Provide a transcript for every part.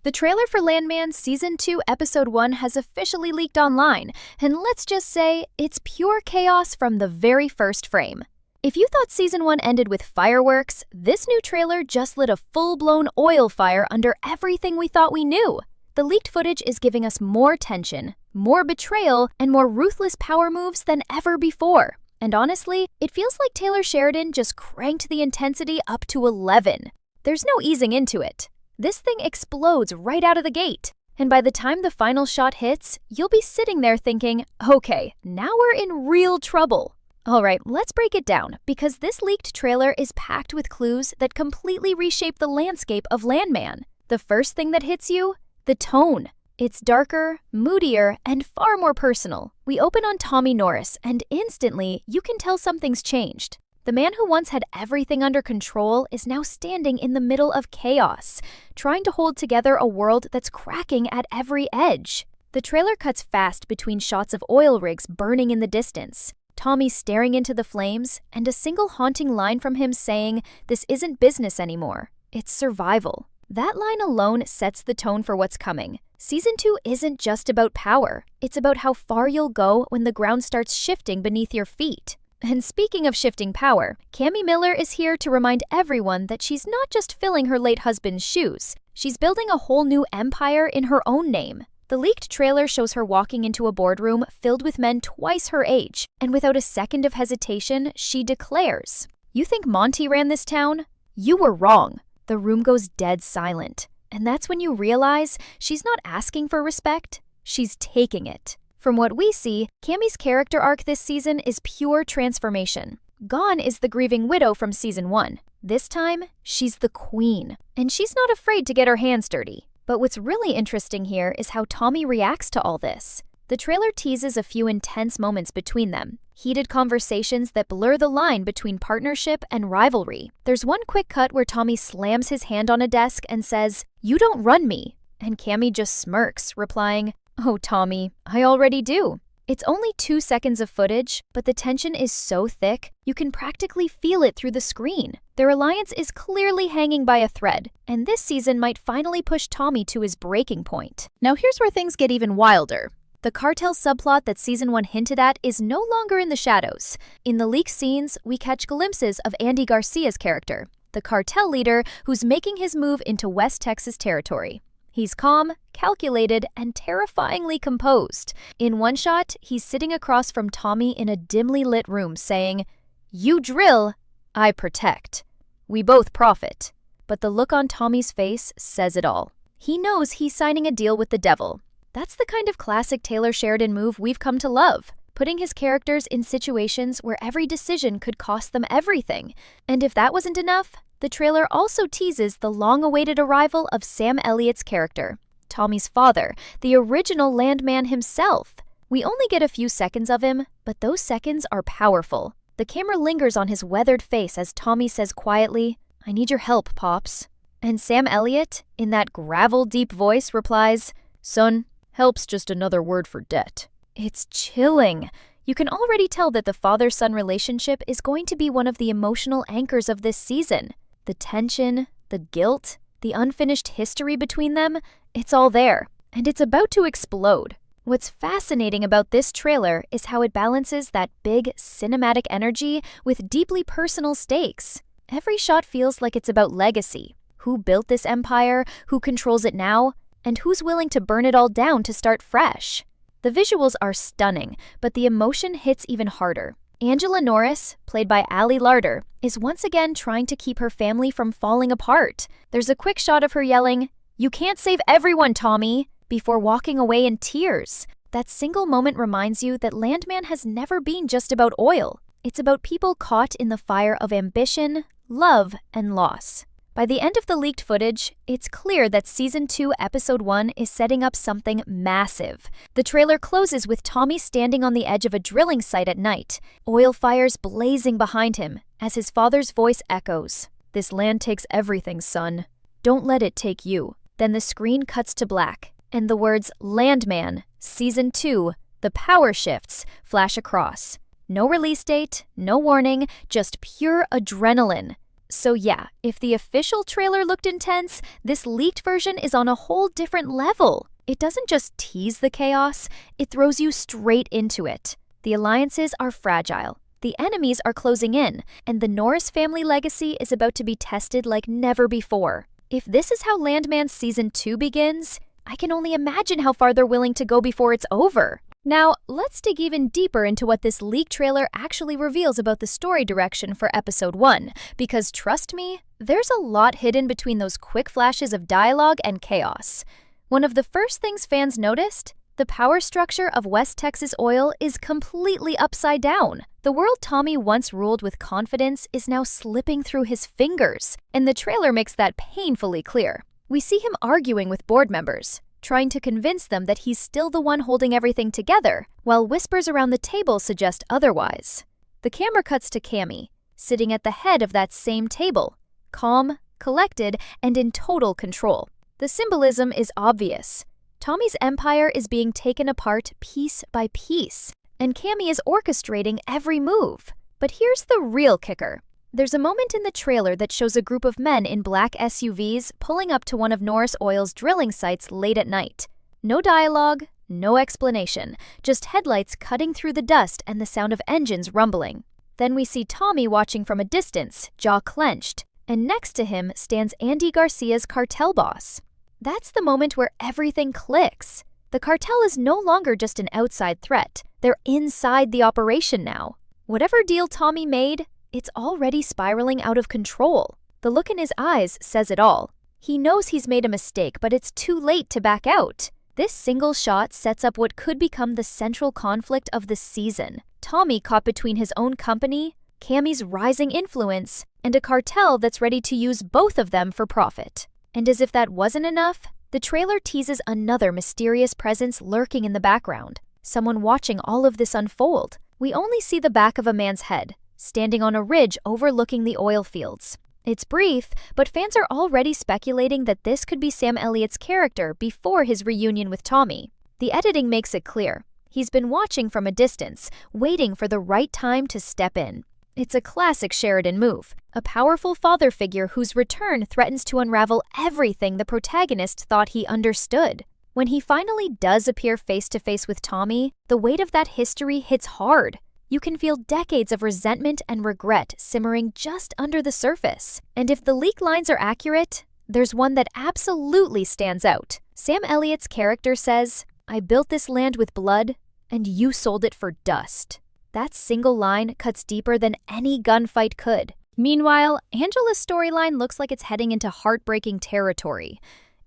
The trailer for Landman Season 2 Episode 1 has officially leaked online, and let's just say it's pure chaos from the very first frame. If you thought Season 1 ended with fireworks, this new trailer just lit a full-blown oil fire under everything we thought we knew. The leaked footage is giving us more tension, more betrayal, and more ruthless power moves than ever before. And honestly, it feels like Taylor Sheridan just cranked the intensity up to 11. There's no easing into it. This thing explodes right out of the gate. And by the time the final shot hits, you'll be sitting there thinking, okay, now we're in real trouble. Alright, let's break it down, because this leaked trailer is packed with clues that completely reshape the landscape of Landman. The first thing that hits you? The tone. It's darker, moodier, and far more personal. We open on Tommy Norris, and instantly, you can tell something's changed. The man who once had everything under control is now standing in the middle of chaos, trying to hold together a world that's cracking at every edge. The trailer cuts fast between shots of oil rigs burning in the distance, Tommy staring into the flames, and a single haunting line from him saying, "This isn't business anymore, it's survival." That line alone sets the tone for what's coming. Season 2 isn't just about power, it's about how far you'll go when the ground starts shifting beneath your feet. And speaking of shifting power, Cammy Miller is here to remind everyone that she's not just filling her late husband's shoes, she's building a whole new empire in her own name. The leaked trailer shows her walking into a boardroom filled with men twice her age, and without a second of hesitation, she declares, "You think Monty ran this town? You were wrong." The room goes dead silent, and that's when you realize she's not asking for respect, she's taking it. From what we see, Cammy's character arc this season is pure transformation. Gone is the grieving widow from Season 1. This time, she's the queen, and she's not afraid to get her hands dirty. But what's really interesting here is how Tommy reacts to all this. The trailer teases a few intense moments between them, heated conversations that blur the line between partnership and rivalry. There's one quick cut where Tommy slams his hand on a desk and says, "You don't run me," and Cammy just smirks, replying, "Oh, Tommy, I already do." It's only 2 seconds of footage, but the tension is so thick, you can practically feel it through the screen. Their alliance is clearly hanging by a thread, and this season might finally push Tommy to his breaking point. Now here's where things get even wilder. The cartel subplot that Season 1 hinted at is no longer in the shadows. In the leaked scenes, we catch glimpses of Andy Garcia's character, the cartel leader who's making his move into West Texas territory. He's calm, calculated, and terrifyingly composed. In one shot, he's sitting across from Tommy in a dimly lit room saying, "You drill, I protect. We both profit." But the look on Tommy's face says it all. He knows he's signing a deal with the devil. That's the kind of classic Taylor Sheridan move we've come to love, putting his characters in situations where every decision could cost them everything. And if that wasn't enough, the trailer also teases the long-awaited arrival of Sam Elliott's character, Tommy's father, the original Landman himself. We only get a few seconds of him, but those seconds are powerful. The camera lingers on his weathered face as Tommy says quietly, "I need your help, Pops." And Sam Elliott, in that gravel-deep voice, replies, "Son, help's just another word for debt." It's chilling. You can already tell that the father-son relationship is going to be one of the emotional anchors of this season. The tension, the guilt, the unfinished history between them, it's all there, and it's about to explode. What's fascinating about this trailer is how it balances that big, cinematic energy with deeply personal stakes. Every shot feels like it's about legacy. Who built this empire, who controls it now, and who's willing to burn it all down to start fresh. The visuals are stunning, but the emotion hits even harder. Angela Norris, played by Ali Larter, is once again trying to keep her family from falling apart. There's a quick shot of her yelling, "You can't save everyone, Tommy," before walking away in tears. That single moment reminds you that Landman has never been just about oil. It's about people caught in the fire of ambition, love, and loss. By the end of the leaked footage, it's clear that Season 2, Episode 1 is setting up something massive. The trailer closes with Tommy standing on the edge of a drilling site at night, oil fires blazing behind him, as his father's voice echoes, "This land takes everything, son. Don't let it take you." Then the screen cuts to black, and the words Landman, Season 2, The Power Shifts flash across. No release date, no warning, just pure adrenaline. So yeah, if the official trailer looked intense, this leaked version is on a whole different level. It doesn't just tease the chaos, it throws you straight into it. The alliances are fragile, the enemies are closing in, and the Norris family legacy is about to be tested like never before. If this is how Landman Season 2 begins, I can only imagine how far they're willing to go before it's over. Now, let's dig even deeper into what this leaked trailer actually reveals about the story direction for Episode 1, because trust me, there's a lot hidden between those quick flashes of dialogue and chaos. One of the first things fans noticed? The power structure of West Texas Oil is completely upside down. The world Tommy once ruled with confidence is now slipping through his fingers, and the trailer makes that painfully clear. We see him arguing with board members, trying to convince them that he's still the one holding everything together, while whispers around the table suggest otherwise. The camera cuts to Cammy, sitting at the head of that same table, calm, collected, and in total control. The symbolism is obvious. Tommy's empire is being taken apart piece by piece, and Cammy is orchestrating every move. But here's the real kicker. There's a moment in the trailer that shows a group of men in black SUVs pulling up to one of Norris Oil's drilling sites late at night. No dialogue, no explanation, just headlights cutting through the dust and the sound of engines rumbling. Then we see Tommy watching from a distance, jaw clenched, and next to him stands Andy Garcia's cartel boss. That's the moment where everything clicks. The cartel is no longer just an outside threat. They're inside the operation now. Whatever deal Tommy made, it's already spiraling out of control. The look in his eyes says it all. He knows he's made a mistake, but it's too late to back out. This single shot sets up what could become the central conflict of the season. Tommy caught between his own company, Cammy's rising influence, and a cartel that's ready to use both of them for profit. And as if that wasn't enough, the trailer teases another mysterious presence lurking in the background. Someone watching all of this unfold. We only see the back of a man's head, standing on a ridge overlooking the oil fields. It's brief, but fans are already speculating that this could be Sam Elliott's character before his reunion with Tommy. The editing makes it clear. He's been watching from a distance, waiting for the right time to step in. It's a classic Sheridan move, a powerful father figure whose return threatens to unravel everything the protagonist thought he understood. When he finally does appear face-to-face with Tommy, the weight of that history hits hard. You can feel decades of resentment and regret simmering just under the surface. And if the leak lines are accurate, there's one that absolutely stands out. Sam Elliott's character says, "I built this land with blood, and you sold it for dust." That single line cuts deeper than any gunfight could. Meanwhile, Angela's storyline looks like it's heading into heartbreaking territory.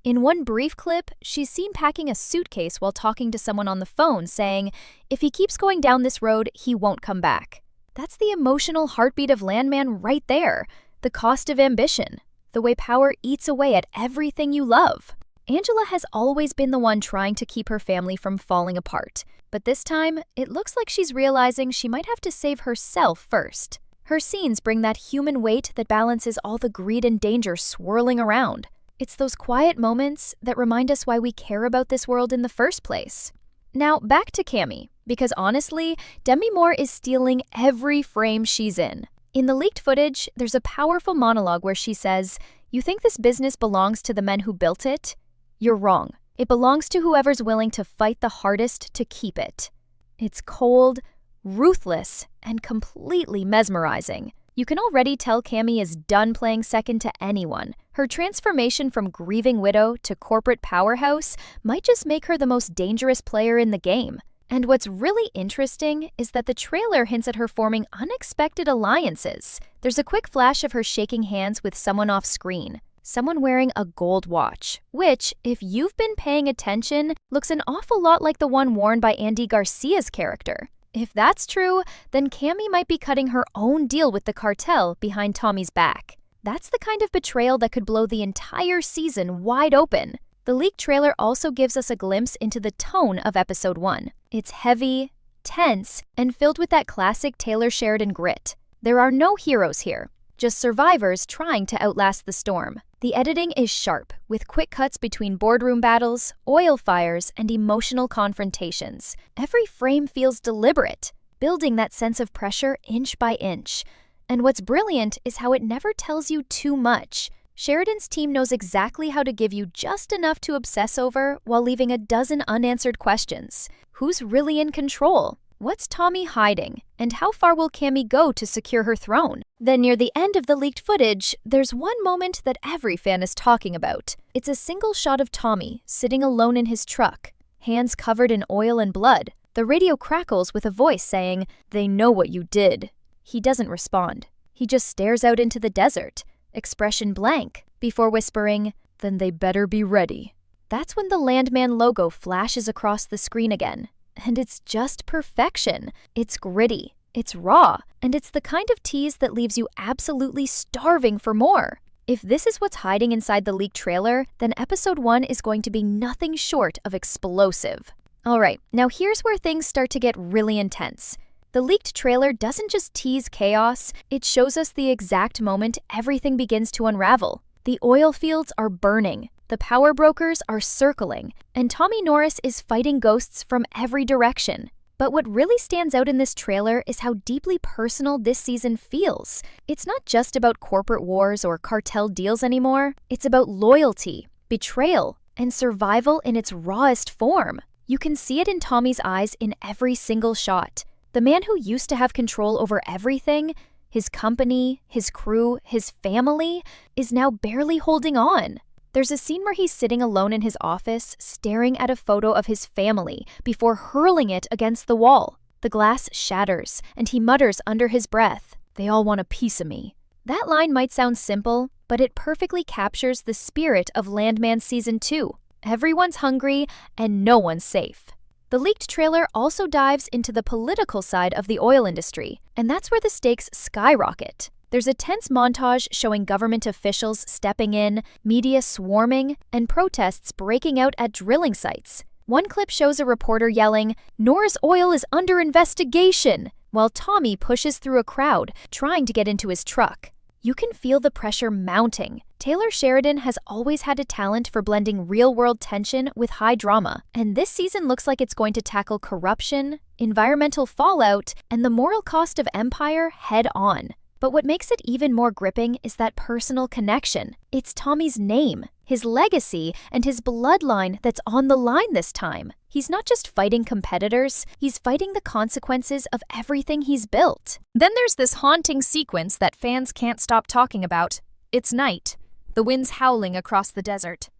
In one brief clip, she's seen packing a suitcase while talking to someone on the phone, saying, if he keeps going down this road, he won't come back. That's the emotional heartbeat of Landman right there. The cost of ambition. The way power eats away at everything you love. Angela has always been the one trying to keep her family from falling apart. But this time, it looks like she's realizing she might have to save herself first. Her scenes bring that human weight that balances all the greed and danger swirling around. It's those quiet moments that remind us why we care about this world in the first place. Now, back to Cammy, because honestly, Demi Moore is stealing every frame she's in. In the leaked footage, there's a powerful monologue where she says, "You think this business belongs to the men who built it? You're wrong. It belongs to whoever's willing to fight the hardest to keep it." It's cold, ruthless, and completely mesmerizing. You can already tell Cammy is done playing second to anyone. Her transformation from grieving widow to corporate powerhouse might just make her the most dangerous player in the game. And what's really interesting is that the trailer hints at her forming unexpected alliances. There's a quick flash of her shaking hands with someone off screen. Someone wearing a gold watch, which, if you've been paying attention, looks an awful lot like the one worn by Andy Garcia's character. If that's true, then Cammy might be cutting her own deal with the cartel behind Tommy's back. That's the kind of betrayal that could blow the entire season wide open. The leaked trailer also gives us a glimpse into the tone of Episode 1. It's heavy, tense, and filled with that classic Taylor Sheridan grit. There are no heroes here, just survivors trying to outlast the storm. The editing is sharp, with quick cuts between boardroom battles, oil fires, and emotional confrontations. Every frame feels deliberate, building that sense of pressure inch by inch. And what's brilliant is how it never tells you too much. Sheridan's team knows exactly how to give you just enough to obsess over while leaving a dozen unanswered questions. Who's really in control? What's Tommy hiding? And how far will Cammy go to secure her throne? Then near the end of the leaked footage, there's one moment that every fan is talking about. It's a single shot of Tommy sitting alone in his truck, hands covered in oil and blood. The radio crackles with a voice saying, "They know what you did." He doesn't respond. He just stares out into the desert, expression blank, before whispering, "Then they better be ready." That's when the Landman logo flashes across the screen again. And it's just perfection. It's gritty, it's raw, and it's the kind of tease that leaves you absolutely starving for more. If this is what's hiding inside the leaked trailer, then episode 1 is going to be nothing short of explosive. Alright, now here's where things start to get really intense. The leaked trailer doesn't just tease chaos, it shows us the exact moment everything begins to unravel. The oil fields are burning, the power brokers are circling, and Tommy Norris is fighting ghosts from every direction. But what really stands out in this trailer is how deeply personal this season feels. It's not just about corporate wars or cartel deals anymore, it's about loyalty, betrayal, and survival in its rawest form. You can see it in Tommy's eyes in every single shot. The man who used to have control over everything, his company, his crew, his family, is now barely holding on. There's a scene where he's sitting alone in his office, staring at a photo of his family before hurling it against the wall. The glass shatters, and he mutters under his breath, "They all want a piece of me." That line might sound simple, but it perfectly captures the spirit of Landman Season 2. Everyone's hungry, and no one's safe. The leaked trailer also dives into the political side of the oil industry, and that's where the stakes skyrocket. There's a tense montage showing government officials stepping in, media swarming, and protests breaking out at drilling sites. One clip shows a reporter yelling, "Norris Oil is under investigation," while Tommy pushes through a crowd, trying to get into his truck. You can feel the pressure mounting. Taylor Sheridan has always had a talent for blending real-world tension with high drama, and this season looks like it's going to tackle corruption, environmental fallout, and the moral cost of empire head-on. But what makes it even more gripping is that personal connection. It's Tommy's name, his legacy, and his bloodline that's on the line this time. He's not just fighting competitors, he's fighting the consequences of everything he's built. Then there's this haunting sequence that fans can't stop talking about. It's night. The wind's howling across the desert.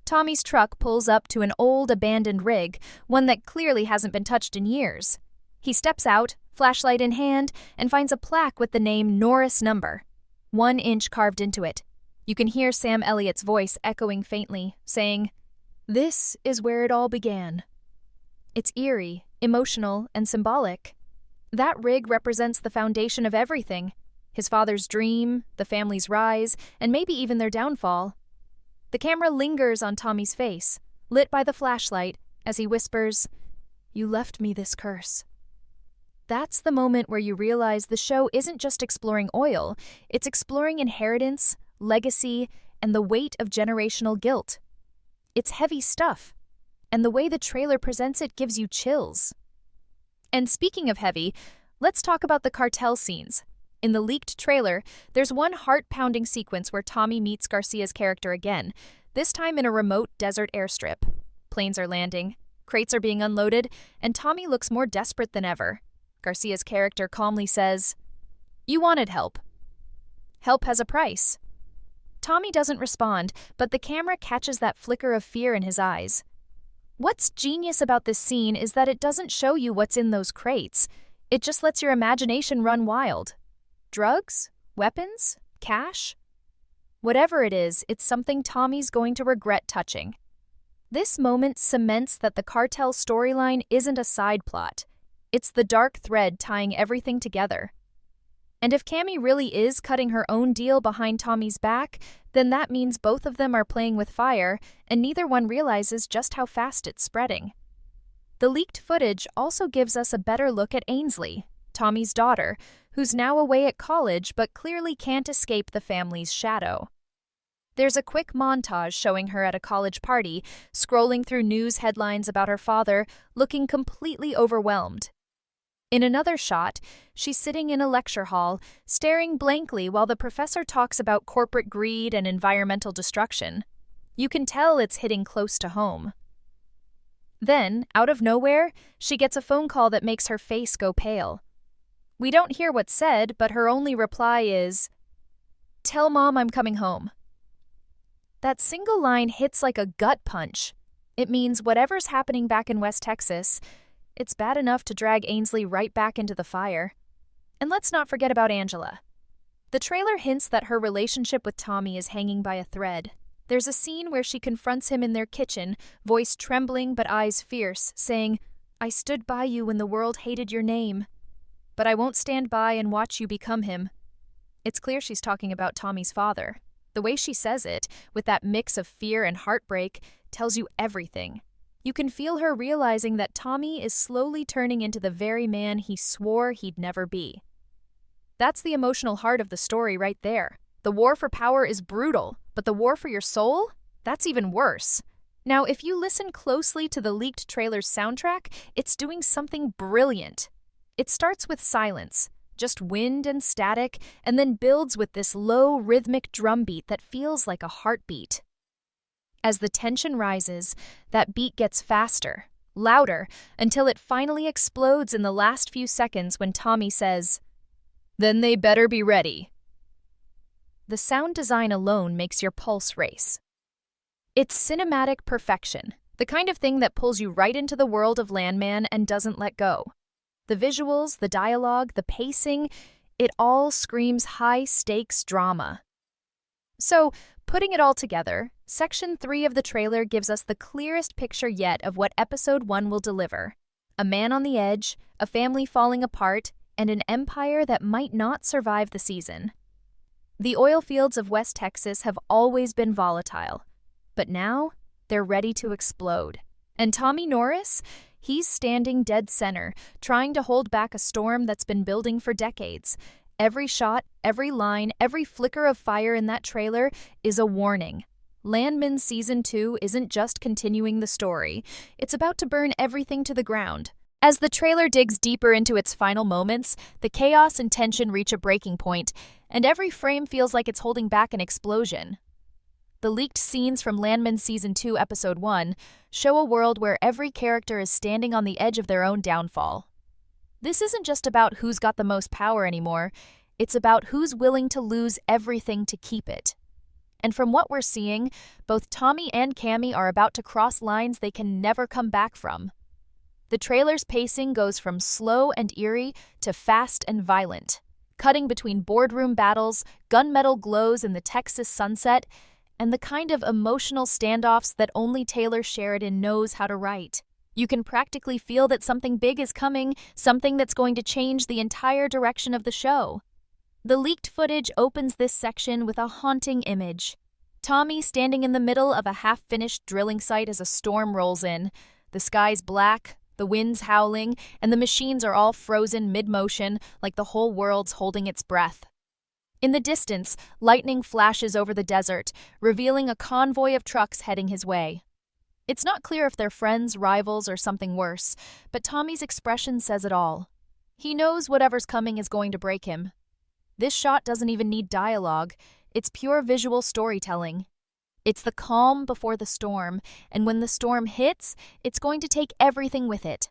Tommy's truck pulls up to an old abandoned rig, one that clearly hasn't been touched in years. He steps out, flashlight in hand, and finds a plaque with the name Norris Number, 1 inch carved into it. You can hear Sam Elliott's voice echoing faintly, saying, "This is where it all began." It's eerie, emotional, and symbolic. That rig represents the foundation of everything. His father's dream, the family's rise, and maybe even their downfall. The camera lingers on Tommy's face, lit by the flashlight, as he whispers, "You left me this curse." That's the moment where you realize the show isn't just exploring oil, it's exploring inheritance, legacy, and the weight of generational guilt. It's heavy stuff, and the way the trailer presents it gives you chills. And speaking of heavy, let's talk about the cartel scenes. In the leaked trailer, there's one heart-pounding sequence where Tommy meets Garcia's character again, this time in a remote desert airstrip. Planes are landing, crates are being unloaded, and Tommy looks more desperate than ever. Garcia's character calmly says, "You wanted help. Help has a price." Tommy doesn't respond, but the camera catches that flicker of fear in his eyes. What's genius about this scene is that it doesn't show you what's in those crates. It just lets your imagination run wild. Drugs? Weapons? Cash? Whatever it is, it's something Tommy's going to regret touching. This moment cements that the cartel storyline isn't a side plot. It's the dark thread tying everything together. And if Cammy really is cutting her own deal behind Tommy's back, then that means both of them are playing with fire, and neither one realizes just how fast it's spreading. The leaked footage also gives us a better look at Ainsley, Tommy's daughter, who's now away at college but clearly can't escape the family's shadow. There's a quick montage showing her at a college party, scrolling through news headlines about her father, looking completely overwhelmed. In another shot, she's sitting in a lecture hall, staring blankly while the professor talks about corporate greed and environmental destruction. You can tell it's hitting close to home. Then, out of nowhere, she gets a phone call that makes her face go pale. We don't hear what's said, but her only reply is, "Tell Mom I'm coming home." That single line hits like a gut punch. It means whatever's happening back in West Texas, it's bad enough to drag Ainsley right back into the fire. And let's not forget about Angela. The trailer hints that her relationship with Tommy is hanging by a thread. There's a scene where she confronts him in their kitchen, voice trembling but eyes fierce, saying, "I stood by you when the world hated your name, but I won't stand by and watch you become him." It's clear she's talking about Tommy's father. The way she says it, with that mix of fear and heartbreak, tells you everything. You can feel her realizing that Tommy is slowly turning into the very man he swore he'd never be. That's the emotional heart of the story right there. The war for power is brutal, but the war for your soul? That's even worse. Now, if you listen closely to the leaked trailer's soundtrack, it's doing something brilliant. It starts with silence, just wind and static, and then builds with this low, rhythmic drum beat that feels like a heartbeat. As the tension rises, that beat gets faster, louder, until it finally explodes in the last few seconds when Tommy says, "Then they better be ready." The sound design alone makes your pulse race. It's cinematic perfection, the kind of thing that pulls you right into the world of Landman and doesn't let go. The visuals, the dialogue, the pacing, it all screams high-stakes drama. So, putting it all together, Section 3 of the trailer gives us the clearest picture yet of what Episode 1 will deliver. A man on the edge, a family falling apart, and an empire that might not survive the season. The oil fields of West Texas have always been volatile, but now they're ready to explode. And Tommy Norris? He's standing dead center, trying to hold back a storm that's been building for decades. Every shot, every line, every flicker of fire in that trailer is a warning. Landman Season 2 isn't just continuing the story, it's about to burn everything to the ground. As the trailer digs deeper into its final moments, the chaos and tension reach a breaking point, and every frame feels like it's holding back an explosion. The leaked scenes from Landman Season 2, Episode 1 show a world where every character is standing on the edge of their own downfall. This isn't just about who's got the most power anymore, it's about who's willing to lose everything to keep it. And from what we're seeing, both Tommy and Cammy are about to cross lines they can never come back from. The trailer's pacing goes from slow and eerie to fast and violent, cutting between boardroom battles, gunmetal glows in the Texas sunset, and the kind of emotional standoffs that only Taylor Sheridan knows how to write. You can practically feel that something big is coming, something that's going to change the entire direction of the show. The leaked footage opens this section with a haunting image. Tommy standing in the middle of a half-finished drilling site as a storm rolls in. The sky's black, the wind's howling, and the machines are all frozen mid-motion like the whole world's holding its breath. In the distance, lightning flashes over the desert, revealing a convoy of trucks heading his way. It's not clear if they're friends, rivals, or something worse, but Tommy's expression says it all. He knows whatever's coming is going to break him. This shot doesn't even need dialogue, it's pure visual storytelling. It's the calm before the storm, and when the storm hits, it's going to take everything with it.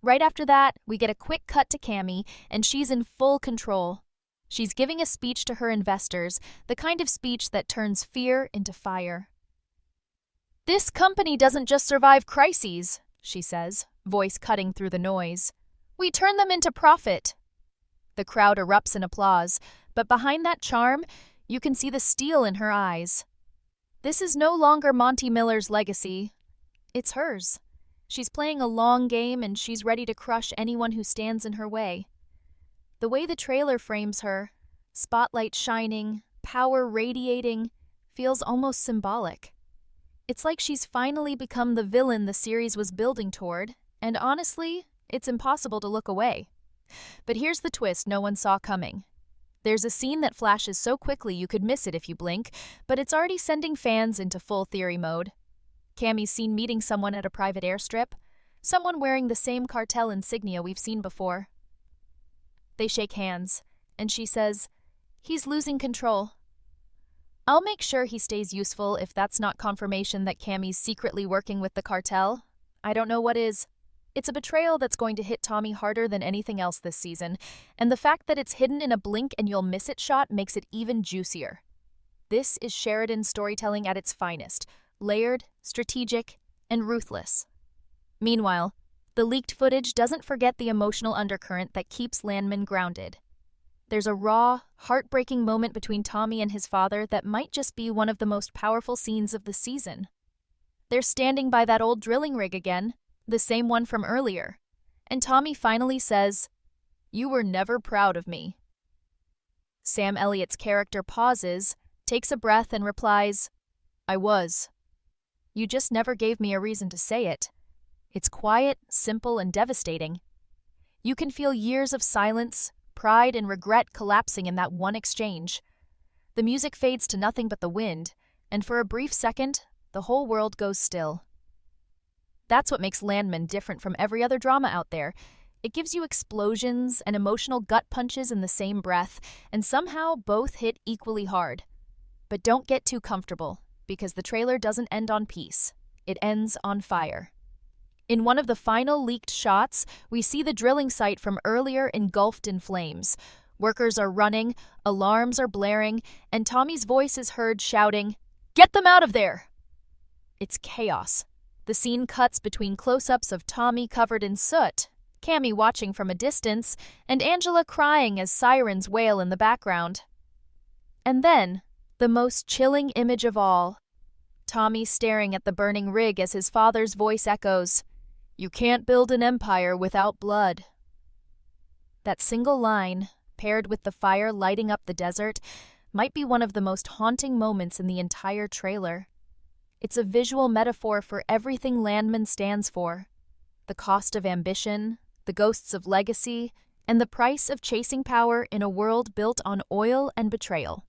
Right after that, we get a quick cut to Cammy, and she's in full control. She's giving a speech to her investors, the kind of speech that turns fear into fire. "This company doesn't just survive crises," she says, voice cutting through the noise. "We turn them into profit." The crowd erupts in applause, but behind that charm, you can see the steel in her eyes. This is no longer Monty Miller's legacy. It's hers. She's playing a long game, and she's ready to crush anyone who stands in her way. The way the trailer frames her, spotlight shining, power radiating, feels almost symbolic. It's like she's finally become the villain the series was building toward, and honestly, it's impossible to look away. But here's the twist no one saw coming. There's a scene that flashes so quickly you could miss it if you blink, but it's already sending fans into full theory mode. Cammy's seen meeting someone at a private airstrip. someone wearing the same cartel insignia we've seen before. They shake hands, and she says, "He's losing control." I'll make sure he stays useful if that's not confirmation that Cammy's secretly working with the cartel. I don't know what is. It's a betrayal that's going to hit Tommy harder than anything else this season, and the fact that it's hidden in a blink and you'll miss it shot makes it even juicier. This is Sheridan's storytelling at its finest, layered, strategic, and ruthless. Meanwhile, the leaked footage doesn't forget the emotional undercurrent that keeps Landman grounded. There's a raw, heartbreaking moment between Tommy and his father that might just be one of the most powerful scenes of the season. They're standing by that old drilling rig again, the same one from earlier, and Tommy finally says, "You were never proud of me." Sam Elliott's character pauses, takes a breath, and replies, "I was. You just never gave me a reason to say it." It's quiet, simple, and devastating. You can feel years of silence, pride, and regret collapsing in that one exchange. The music fades to nothing but the wind, and for a brief second, the whole world goes still. That's what makes Landman different from every other drama out there. It gives you explosions and emotional gut punches in the same breath, and somehow both hit equally hard. But don't get too comfortable, because the trailer doesn't end on peace. It ends on fire. In one of the final leaked shots, we see the drilling site from earlier engulfed in flames. Workers are running, alarms are blaring, and Tommy's voice is heard shouting, "Get them out of there!" It's chaos. The scene cuts between close-ups of Tommy covered in soot, Cammy watching from a distance, and Angela crying as sirens wail in the background. And then, the most chilling image of all, Tommy staring at the burning rig as his father's voice echoes, "You can't build an empire without blood." That single line, paired with the fire lighting up the desert, might be one of the most haunting moments in the entire trailer. It's a visual metaphor for everything Landman stands for: the cost of ambition, the ghosts of legacy, and the price of chasing power in a world built on oil and betrayal.